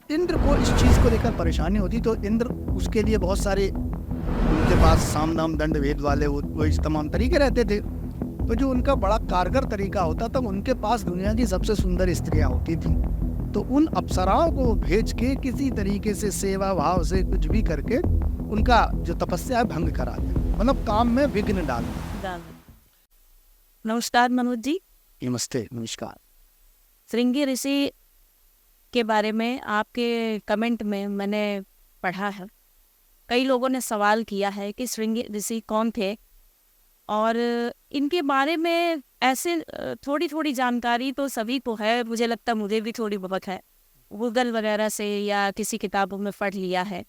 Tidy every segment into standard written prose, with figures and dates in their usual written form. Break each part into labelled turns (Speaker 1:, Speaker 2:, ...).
Speaker 1: इंद्र को इस चीज को लेकर परेशानी होती, तो इंद्र उसके लिए बहुत सारे उनके पास साम दाम दंड भेद वाले वो इस तमाम तरीके रहते थे। तो जो उनका बड़ा कारगर तरीका होता था, उनके पास दुनिया की सबसे सुंदर स्त्रियां होती थी, तो उन अप्सराओं को भेज के किसी तरीके से सेवा भाव से कुछ भी करके उनका जो तपस्या है भंग कराते, मतलब काम में विघ्न डालते।
Speaker 2: नमस्कार मनोज जी।
Speaker 1: नमस्ते, नमस्कार।
Speaker 2: श्रृंगी ऋषि के बारे में आपके कमेंट में मैंने पढ़ा है, कई लोगों ने सवाल किया है कि श्रृंगी ऋषि कौन थे, और इनके बारे में ऐसे थोड़ी थोड़ी जानकारी तो सभी को है, मुझे लगता है मुझे भी थोड़ी बहुत है, गूगल वगैरह से या किसी किताबों में पढ़ लिया है,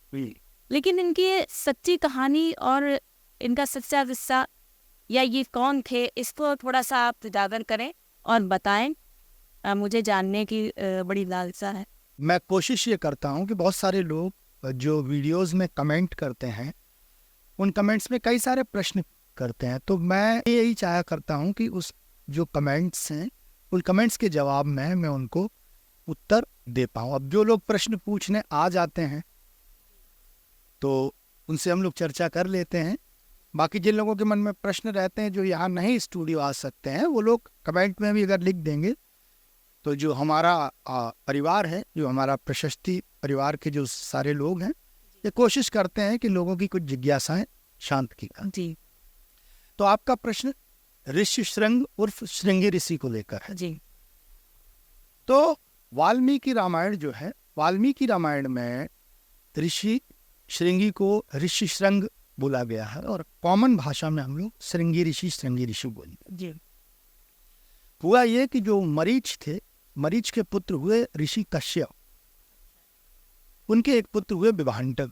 Speaker 2: लेकिन इनकी सच्ची कहानी और इनका सच्चा किस्सा या ये कौन थे, इसको थोड़ा सा आप उजागर करें और बताएं। मुझे जानने की बड़ी लालसा है।
Speaker 1: मैं कोशिश ये करता हूँ कि बहुत सारे लोग जो वीडियोस में कमेंट करते हैं, उन कमेंट्स में कई सारे प्रश्न करते हैं, तो मैं यही चाहा करता हूँ कि उस जो कमेंट्स हैं, उन कमेंट्स के जवाब में मैं उनको उत्तर दे पाऊँ। अब जो लोग प्रश्न पूछने आ जाते हैं तो उनसे हम लोग चर्चा कर लेते हैं। बाकी जिन लोगों के मन में प्रश्न रहते हैं, जो यहाँ नहीं स्टूडियो आ सकते हैं, वो लोग कमेंट में भी अगर लिख देंगे तो जो हमारा परिवार है, जो हमारा प्रशस्ति परिवार के जो सारे लोग हैं, ये कोशिश करते हैं कि लोगों की कुछ जिज्ञासाएं शांत की
Speaker 2: जी।
Speaker 1: तो आपका प्रश्न ऋषि श्रृंग उर्फ श्रृंगी ऋषि को लेकर है
Speaker 2: जी।
Speaker 1: तो वाल्मीकि रामायण जो है, वाल्मीकि रामायण में ऋषि श्रृंगी को ऋषि श्रृंग बोला गया है, और कॉमन भाषा में हम लोग श्रृंगी ऋषि बोलते
Speaker 2: जी।
Speaker 1: हुआ ये कि जो मरीच थे, मरीच के पुत्र हुए ऋषि कश्यप, उनके एक पुत्र हुए विभांडक।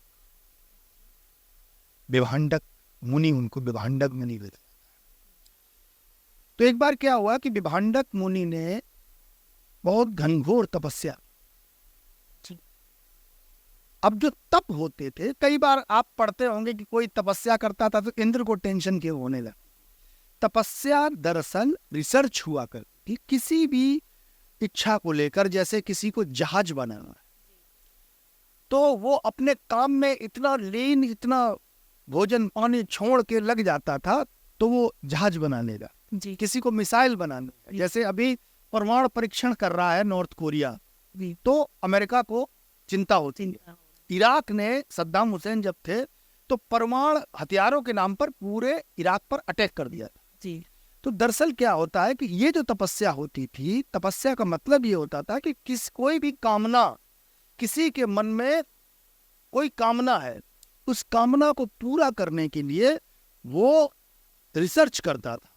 Speaker 1: विभांडक मुनि, उनको विभांडक मुनि बोला। तो एक बार क्या हुआ कि विभांडक मुनि ने बहुत घनघोर तपस्या। अब जो तप होते थे, कई बार आप पढ़ते होंगे कि कोई तपस्या करता था तो इंद्र को टेंशन क्यों होने लगा। तपस्या दरअसल रिसर्च हुआ करती किसी भी इच्छा को लेकर, जैसे किसी को जहाज बनाना है, तो वो अपने काम में इतना लीन, इतना भोजन पानी छोड़ के लग जाता था, तो वो जहाज बनाने लगा। किसी को मिसाइल बनाने, जैसे अभी परमाणु परीक्षण कर रहा है नॉर्थ कोरिया, तो अमेरिका को चिंता होती है। इराक ने, सद्दाम हुसैन जब थे, तो परमाणु हथियारों के नाम पर पूरे इराक पर अटैक कर दिया था। तो दरअसल क्या होता है कि ये जो तपस्या होती थी, तपस्या का मतलब ये होता था कि कोई भी कामना, किसी के मन में कोई कामना है, उस कामना को पूरा करने के लिए वो रिसर्च करता था।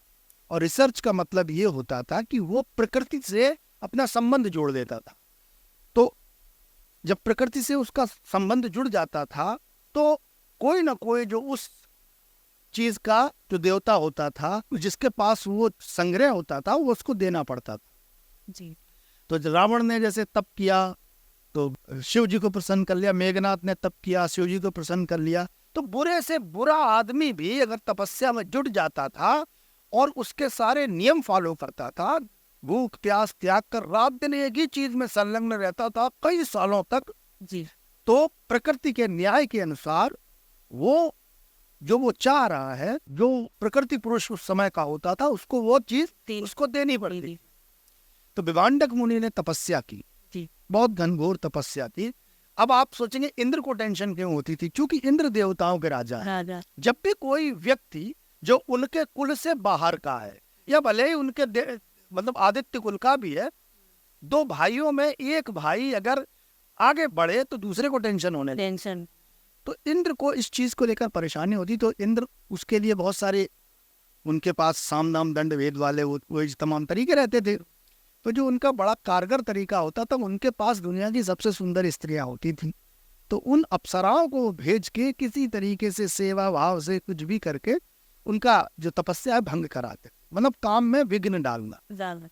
Speaker 1: और रिसर्च का मतलब ये होता था कि वो प्रकृति से अपना संबंध जोड़ देता था। तो जब प्रकृति से उसका संबंध जुड़ जाता था, तो कोई ना कोई जो उस चीज का जो देवता होता था, जिसके पास वो संग्रह होता था, वो उसको देना पड़ता था।
Speaker 2: जी।
Speaker 1: तो रावण ने जैसे तप किया तो शिव जी को प्रसन्न कर लिया, मेघनाथ ने तप किया, शिव जी को प्रसन्न कर लिया। तो बुरे से बुरा आदमी भी अगर तपस्या में जुट जाता था और उसके सारे नियम फॉलो करता था, भूख प्यास त्याग कर रात दिन एक ही चीज में संलग्न रहता था कई सालों तक,
Speaker 2: जी,
Speaker 1: तो प्रकृति के न्याय के अनुसार वो जो वो चाह रहा है, जो प्रकृति पुरुष उस समय का होता था, उसको वो चीज उसको देनी पड़ती। तो विभांडक मुनि ने तपस्या की, बहुत घनघोर तपस्या की। अब आप सोचेंगे इंद्र को टेंशन क्यों होती थी? क्योंकि इंद्र देवताओं के राजा है। जब भी कोई व्यक्ति जो उनके कुल से बाहर का है, या भले ही उनके मतलब आदित्य कुल का भी है, दो भाइयों में एक भाई अगर आगे बढ़े तो दूसरे को टेंशन होने
Speaker 2: टेंशन।
Speaker 1: तो इंद्र को इस चीज को लेकर परेशानी होती। तो इंद्र उसके लिए बहुत सारे, उनके पास साम दाम दंड भेद वाले वो तमाम तरीके रहते थे। तो जो उनका बड़ा कारगर तरीका होता था, उनके पास दुनिया की सबसे सुंदर स्त्रियां होती थी, तो उन अप्सराओं को भेज के किसी तरीके से सेवा भाव से कुछ भी करके उनका जो तपस्या है भंग कराते, मतलब काम में विघ्न डालना।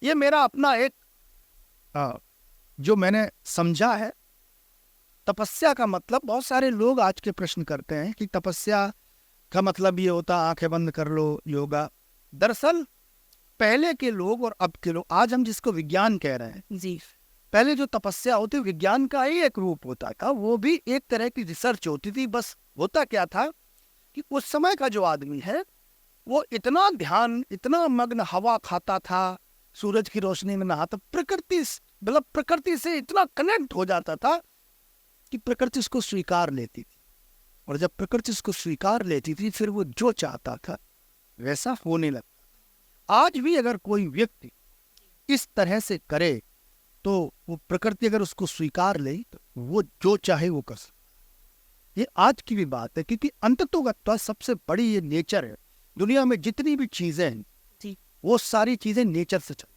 Speaker 1: ये मेरा अपना एक जो मैंने समझा है। तपस्या का मतलब, बहुत सारे लोग आज के प्रश्न करते हैं कि तपस्या का मतलब ये होता आंखें बंद कर लो योगा। दरअसल पहले के लोग और अब के लोग, आज हम जिसको विज्ञान कह रहे हैं,
Speaker 2: जी,
Speaker 1: पहले जो तपस्या होती विज्ञान का ही एक रूप होता था, वो भी एक तरह की रिसर्च होती थी। बस होता क्या था कि उस समय का जो आदमी है वो इतना ध्यान, इतना मग्न, हवा खाता था, सूरज की रोशनी में नहाता, मतलब प्रकृति से इतना कनेक्ट हो जाता था कि प्रकृति उसको स्वीकार लेती थी। और जब प्रकृति उसको स्वीकार लेती थी फिर वो जो चाहता था वैसा होने लगता। आज भी अगर कोई व्यक्ति इस तरह से करे तो वो प्रकृति अगर उसको स्वीकार ले तो वो जो चाहे वो कर सकता। ये आज की भी बात है, क्योंकि अंततोगत्वा सबसे बड़ी ये नेचर है। दुनिया में जितनी भी चीजें हैं वो सारी चीजें नेचर से चल।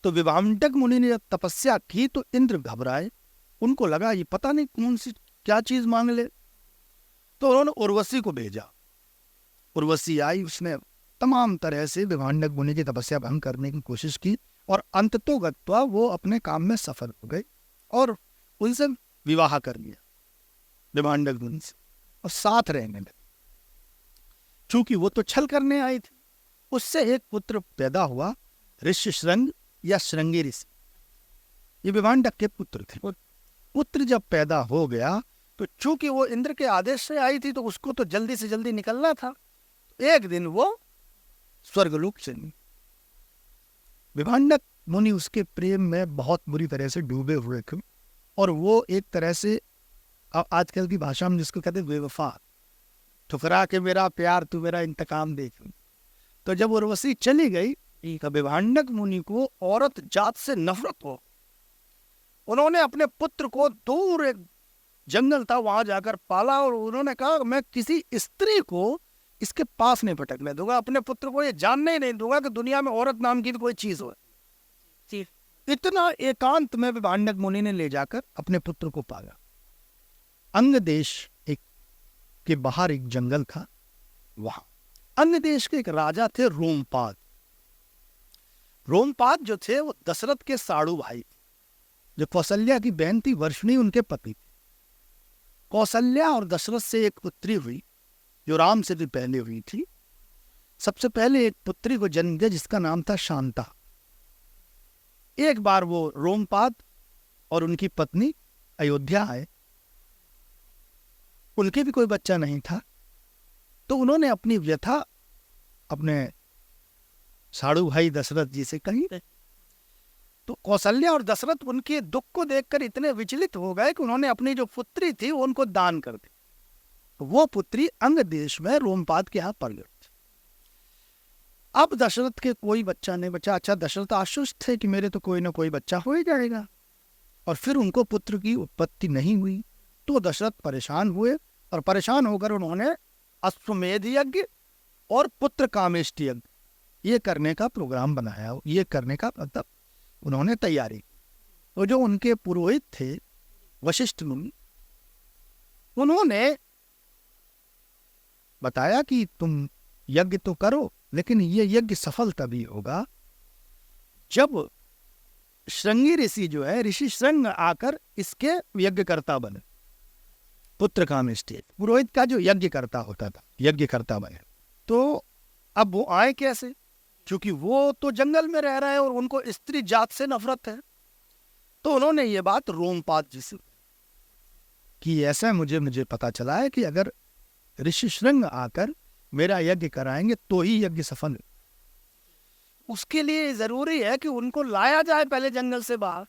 Speaker 1: तो विभांडक मुनि ने जब तपस्या की तो इंद्र घबराए, उनको लगा ये पता नहीं कौन सी क्या चीज मांग ले। तो उन्होंने उर्वशी को भेजा। उर्वशी आई, उसने तमाम तरह से विभांडक मुनि की तपस्या भंग करने की कोशिश की और अंततोगत्वा वो अपने काम में सफल हो गए और उनसे विवाह कर लिया विभांडक मुनि से, और साथ रहने लगे। चूंकि वो तो छल करने आई थी, उससे एक पुत्र पैदा हुआ, ऋषि श्रृंग या श्रृंगी ऋषि। ये विभांडक के पुत्र थे। पुत्र जब पैदा हो गया तो चूंकि वो इंद्र के आदेश से आई थी तो उसको तो जल्दी से जल्दी निकलना था। एक दिन वो स्वर्गलोक से विभांडक मुनि उसके प्रेम में बहुत बुरी तरह से डूबे हुए थे और वो एक तरह से आजकल की भाषा में जिसको कहते हैं बेवफा, ठुकरा के मेरा प्यार तू मेरा इंतकाम देख। तो जब उर्वशी चली गई तो विभांडक मुनि को औरत जात से नफरत हो। उन्होंने अपने पुत्र को दूर एक जंगल था वहां जाकर पाला और उन्होंने कहा मैं किसी स्त्री को इसके पास नहीं भटकने दूंगा, अपने पुत्र को ये जानने ही नहीं दूंगा कि दुनिया में औरत नाम की भी कोई चीज हो। इतना एकांत में विभांडक मुनि ने ले जाकर अपने पुत्र को पाला। अंग देश एक के बाहर एक जंगल था, वहां अंग देश के एक राजा थे रोमपाद। रोमपाद जो थे वो दशरथ के साड़ू भाई थे। जो कौशल्या की बहन थी वर्षणी उनके पति थे। कौशल्या और दशरथ से एक पुत्री हुई जो राम से भी पहले हुई थी। सबसे पहले एक पुत्री को जन्म दिया जिसका नाम था शांता। एक बार वो रोमपाद और उनकी पत्नी अयोध्या आए, उनके भी कोई बच्चा नहीं था, तो उन्होंने अपनी व्यथा अपने साड़ू भाई दशरथ जी से कही। तो कौशल्या और दशरथ उनके दुख को देखकर इतने विचलित हो गए कि उन्होंने अपनी जो पुत्री थी वो उनको दान कर दी। तो वो पुत्री अंग देश में रोमपाद के यहाँ प्रगट। अब दशरथ के कोई बच्चा नहीं बचा। अच्छा, दशरथ आश्वस्त थे कि मेरे तो कोई ना कोई बच्चा हो ही जाएगा, और फिर उनको पुत्र की उत्पत्ति नहीं हुई। तो दशरथ परेशान हुए और परेशान होकर उन्होंने अश्वमेध यज्ञ और पुत्र कामेष्टि यज्ञ ये करने का प्रोग्राम बनाया। ये करने का मतलब उन्होंने तैयारी। तो जो उनके पुरोहित थे वशिष्ठ मुनि, उन्होंने बताया कि तुम यज्ञ तो करो, लेकिन ये यज्ञ सफल तभी होगा जब श्रृंगी ऋषि जो है ऋषि श्रृंग आकर इसके यज्ञ करता बने। पुत्र कामेष्टि पुरोहित का जो यज्ञ करता होता था, यज्ञ करता बने। तो अब वो आए कैसे, क्योंकि वो तो जंगल में रह रहे हैं और उनको स्त्री जात से नफरत है। तो उन्होंने ये बात रोमपाद जी से कि ऐसा मुझे पता चला है कि अगर ऋषि श्रृंग आकर मेरा यज्ञ कराएंगे तो ही यज्ञ सफल है। उसके लिए जरूरी है कि उनको लाया जाए पहले जंगल से बाहर।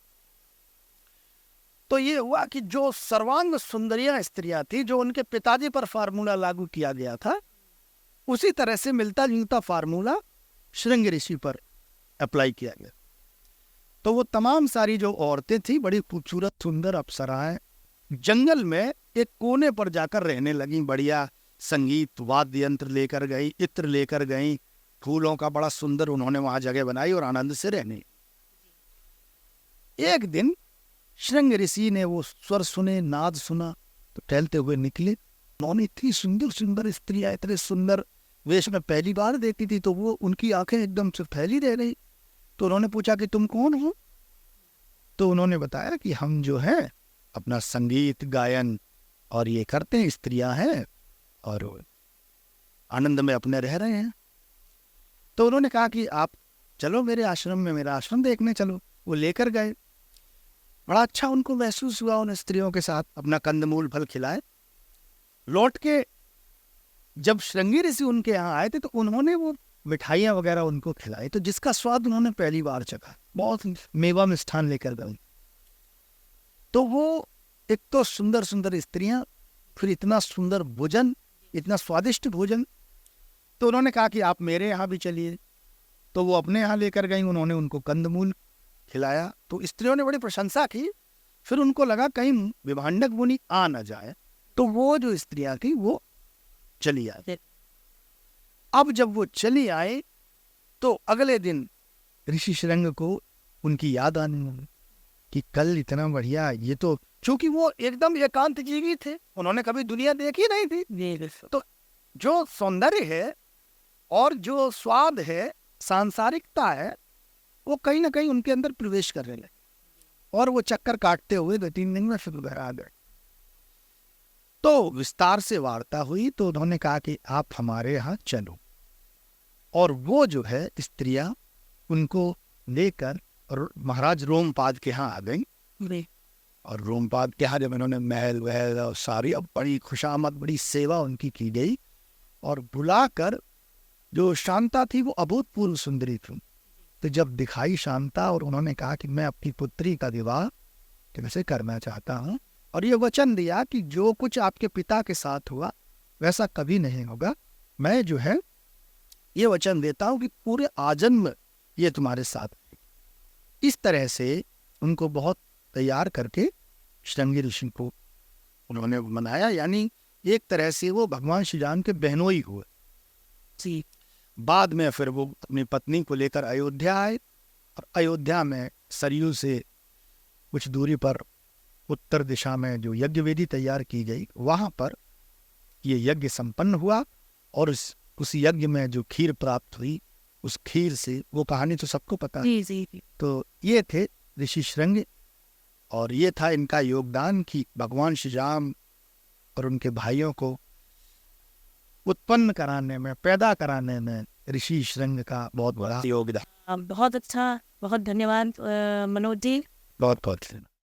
Speaker 1: तो ये हुआ कि जो सर्वांग सुंदरियां स्त्रियां थी, जो उनके पिताजी पर फार्मूला लागू किया गया था, उसी तरह से मिलता जुलता फार्मूला श्रृंग ऋषि पर अप्लाई किया गया। तो वो तमाम सारी जो औरतें थी बड़ी खूबसूरत सुंदर अप्सराएं जंगल में एक कोने पर जाकर रहने लगी। बढ़िया संगीत वाद्य यंत्र लेकर गई, इत्र लेकर गई, फूलों का बड़ा सुंदर उन्होंने वहां जगह बनाई और आनंद से रहने। एक दिन श्रृंग ऋषि ने वो स्वर सुने, नाद सुना, तो टहलते हुए निकले। उन्होंने इतनी सुंदर सुंदर स्त्रियां इतने सुंदर वेश में पहली बार देखी थी, तो वो उनकी आंखें एकदम से फैली रह रही। तो उन्होंने पूछा कि तुम कौन हो? तो उन्होंने बताया कि हम जो है अपना संगीत गायन और ये करते हैं, स्त्रियां हैं और आनंद में अपने रह रहे हैं। तो उन्होंने कहा कि आप चलो मेरे आश्रम में, मेरा आश्रम देखने चलो। वो लेकर गए बड़ा अच्छा उनको महसूस हुआ उन स्त्रियों के साथ, अपना कंदमूल फल खिलाए। लौट के जब श्रृंगी ऋषि उनके यहाँ आए थे तो उन्होंने वो मिठाइयाँ वगैरह उनको खिलाई, तो जिसका स्वाद उन्होंने पहली बार चखा, बहुत मेवा मिष्ठान लेकर गए। तो वो एक तो सुंदर सुंदर स्त्रियां, फिर इतना सुंदर भोजन, इतना स्वादिष्ट भोजन। तो उन्होंने कहा कि आप मेरे यहाँ भी चलिए। तो वो अपने यहाँ लेकर गई, उन्होंने उनको कंदमूल खिलाया। तो स्त्रियों ने बड़ी प्रशंसा की। फिर उनको लगा कहीं विभांडक मुनि आ न जाए, तो वो जो स्त्रियां थी वो चली आए। अब जब वो चली आए तो अगले दिन ऋषि श्रृंग को उनकी याद आने लगी कि कल इतना बढ़िया, ये तो क्योंकि वो एकदम एकांत जीवी थे, उन्होंने कभी दुनिया देखी नहीं थी। तो जो सौंदर्य है और जो स्वाद है, सांसारिकता है, वो कहीं ना कहीं उनके अंदर प्रवेश करने लगे और वो चक्कर काटते हुए 2-3 दिन में फिर घर आ गए। तो विस्तार से वार्ता हुई, तो उन्होंने कहा कि आप हमारे यहाँ चलो। और वो जो है स्त्रियां उनको लेकर महाराज रोमपाद के यहाँ आ गई। और रोमपाद के यहाँ जब इन्होंने महल वहल और सारी, अब बड़ी खुशामद, बड़ी सेवा उनकी की गई। और बुलाकर, जो शांता थी वो अभूतपूर्व सुंदरी थी, तो जब दिखाई शांता और उन्होंने कहा कि मैं अपनी पुत्री का विवाह तुमसे करना चाहता हूँ, और ये वचन दिया कि जो कुछ आपके पिता के साथ हुआ वैसा कभी नहीं होगा। मैं जो है ये वचन देता हूँ कि पूरे आजन्म ये तुम्हारे साथ है। इस तरह से उनको बहुत तैयार करके श्रृंगी ऋषि को उन्होंने मनाया, यानी एक तरह से वो भगवान श्री राम के बहनोई हुए। बाद में फिर वो अपनी पत्नी को लेकर अयोध्या आए, और अयोध्या में सरयू से कुछ दूरी पर उत्तर दिशा में जो यज्ञ वेदी तैयार की गई, वहां पर ये यज्ञ संपन्न हुआ। और उस यज्ञ में जो खीर प्राप्त हुई, उस खीर से, वो कहानी तो सबको पता है। तो ये थे ऋषि श्रृंग, और ये था इनका योगदान कि भगवान श्री राम और उनके भाइयों को उत्पन्न कराने में, पैदा कराने में ऋषि श्रृंग का बहुत बड़ा योगदान।
Speaker 2: बहुत अच्छा, बहुत धन्यवाद मनोज जी।
Speaker 1: बहुत बहुत